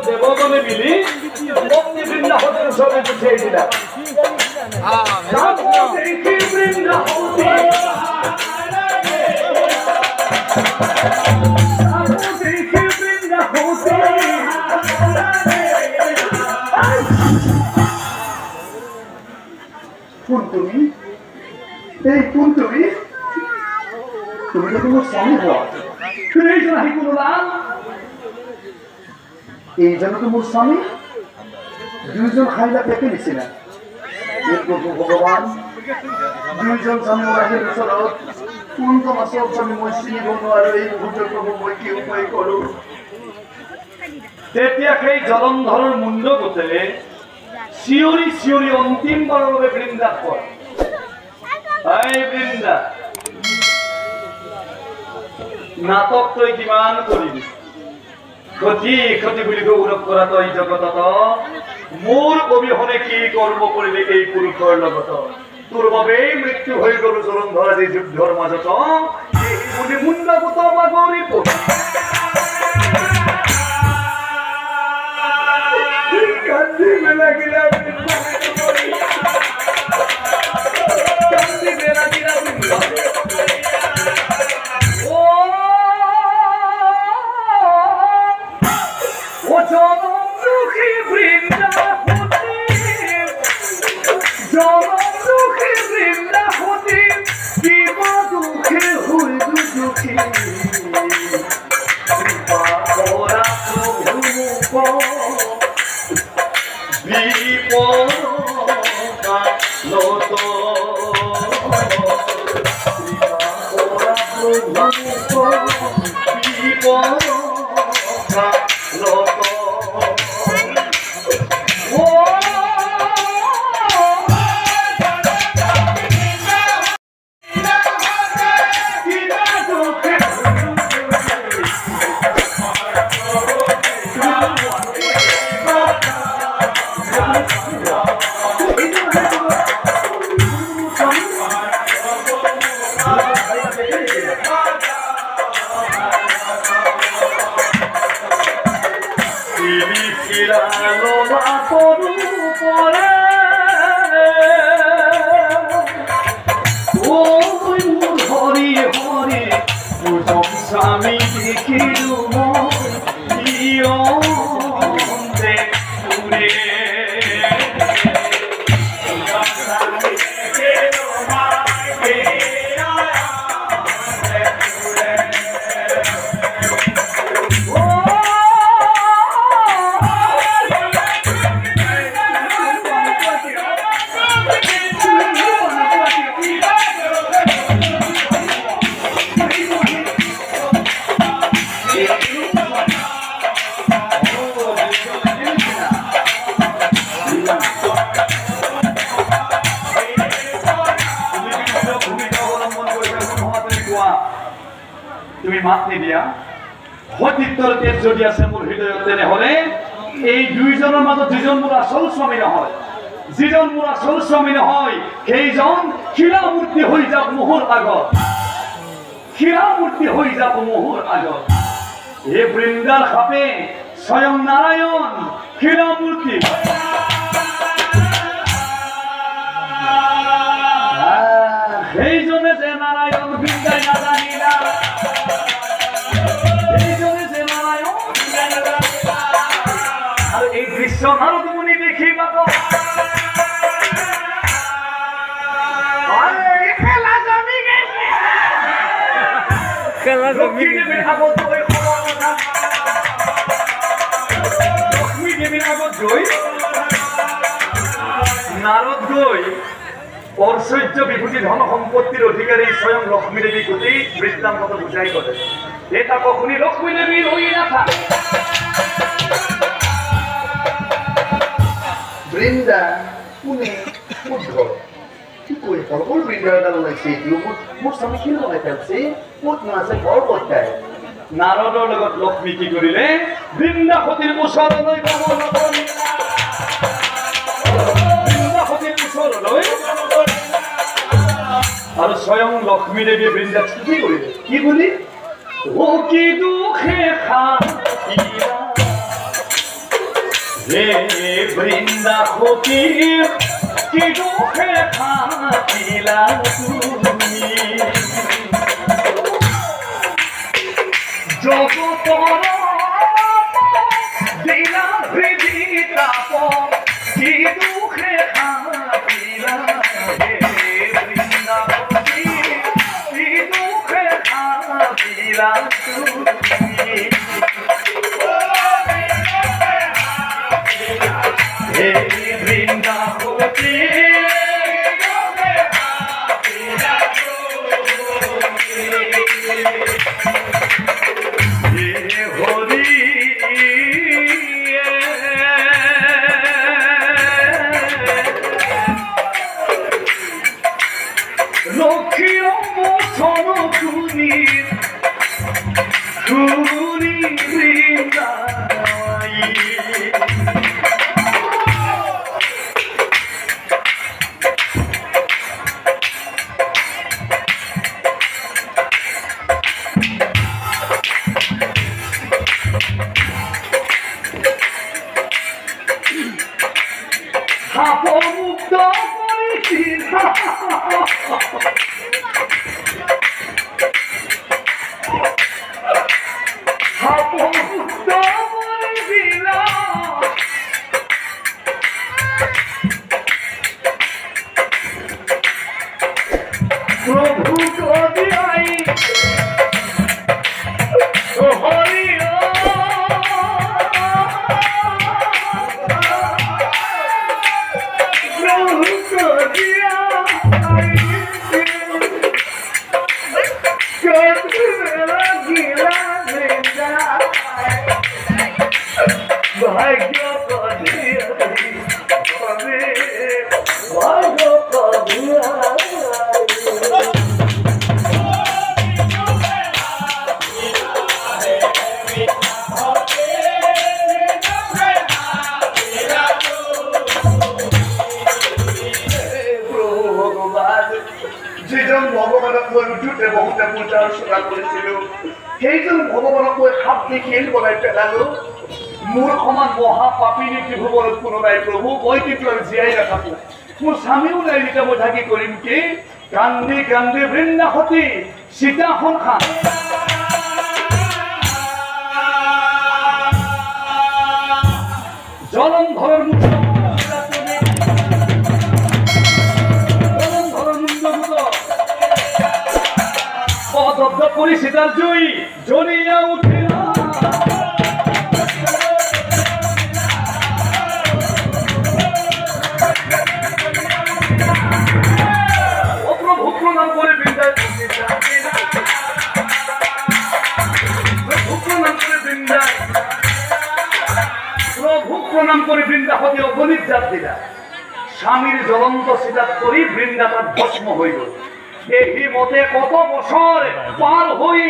দেবগণে মিলি অগ্নি বৃন্দাবনের সঙ্গে বুঝিয়ে দিলাম তুমি এই কোন তুমি তুমি তো তোমার স্বামী হওয়া তুমি এই জন্য কোনো লাল এই জন্য তো মোর স্বামী দুইজন খাইলা পেকে নিছি না ভগবান দুইজন স্বামী রাখে ওচৰত কোনটো মাছৰ স্বামী মই চিনিব নোৱাৰো এই মুহূৰ্তত প্ৰভু মই কি উপায় কৰোঁ তেতিয়া সেই জলন্ধৰৰ মুণ্ড গোটে চিঞৰি চিঞৰি অন্তিমবাৰৰ বাবে বৃন্দাক কয় এই বৃন্দা নাটক তই কিমান কৰিবি ক্ষতি ক্ষতি বুলি গৌৰৱ কৰা তই জগতত মোৰ অবিহনে কি কৰ্ম কৰিলে এই পুৰুষৰ লগত তোৰ বাবেই মৃত্যু হৈ গ'ল জলন্ধৰ আজি যুদ্ধৰ মাজত এই মুণ্ড গোট বাগৰি কান্দিব লাগিলা তুমি মাত নিদিয়া সতীত্বৰ তেজ যদি আছে মোৰ হৃদয়ত তেনেহ'লে এই দুইজনৰ মাজত যিজন মোৰ আচল স্বামী নহয় যিজন মোৰ আচল স্বামী নহয় সেইজন শিলামূৰ্তি হৈ যাওক মোহৰ আগত শিলামূৰ্তি হৈ যাওক মোহৰ আগত এই বৃন্দাৰ সাপে স্বয়ং নাৰায়ণ শিলামূৰ্তি সেইজনে যে নাৰায়ণ বৃন্দাই নাজানিলা এই দৃশ্য নারদ মুনি দেখি পাব নারদ গৈ ঐশ্বর্য বিভূতি ধন সম্পত্তির অধিকারী স্বয়ং লক্ষ্মী দেবী গতি বৃত্তান্ত বুঝাই করে এটা কখনই লক্ষ্মী দেবী রই না থাকে বৃন্দা কোনে শুদ্ধ কি কৈ সকল বৃন্দাৰ এটা ওলাইছে মোৰ স্বামী কি লগাই পেলাইছে ক'ত নাছে ঘৰ ক'ত যায় নাৰদৰ লগত লক্ষ্মী কি কৰিলে বৃন্দাসতীৰ ওচৰলৈ গমন কৰিলে বৃন্দাসতীৰ ওচৰলৈ স্বয়ং লক্ষ্মী দেবী বৃন্দা স্তুতি করিলে কি বলি ও কি দুঃখে খাইলা হে বৃন্দা ফকির কি দুঃখে খাইলা তুমি জগতর দিলা হৃদিতা কি দুঃখে খাইলা হে বৃন্দা ফকির কি দুঃখে খাইলা তুমি হে বৃন্দা ফকির লক্ষ্মীর মোছন তুমি ঘুরি বৃন্দাই মুক্ত করেছি মুক্ত করেছিলাম প্রভু কবিয়াই হরি ভাগ্য যিজন ভগৱানক মই উঠোতে বহুতে পূজা অৰ্চনা কৰিছিলো সেইজন ভগৱানক মই সাপ দি শিল বনাই পেলালো মোৰ সমান মহাপাপিনী ত্ৰিভুৱনত কোনো নাই প্ৰভু মই কিন্তু আৰু জীয়াই নাথাকো মোৰ স্বামীও নাই যেতিয়া মই থাকি কৰিম কি কান্দি কান্দি বৃন্দাসতী সীতাখন খান জলন্ধৰৰ মুখ অদব্দ কৰি সীতাৰ জুই জ্বলিয়া উঠিল প্রভু প্রণাম করে বৃন্দায় প্রভু প্রণাম করে বৃন্দায় প্রভু প্রণাম করে বৃন্দাবতী অগণিত জাত দিলা স্বামীর জ্বলন্ত সীতাত কৰি বৃন্দা তাৰ ভস্ম হয়ে গেল এই মতে কত বছৰ পাৰ হয়ে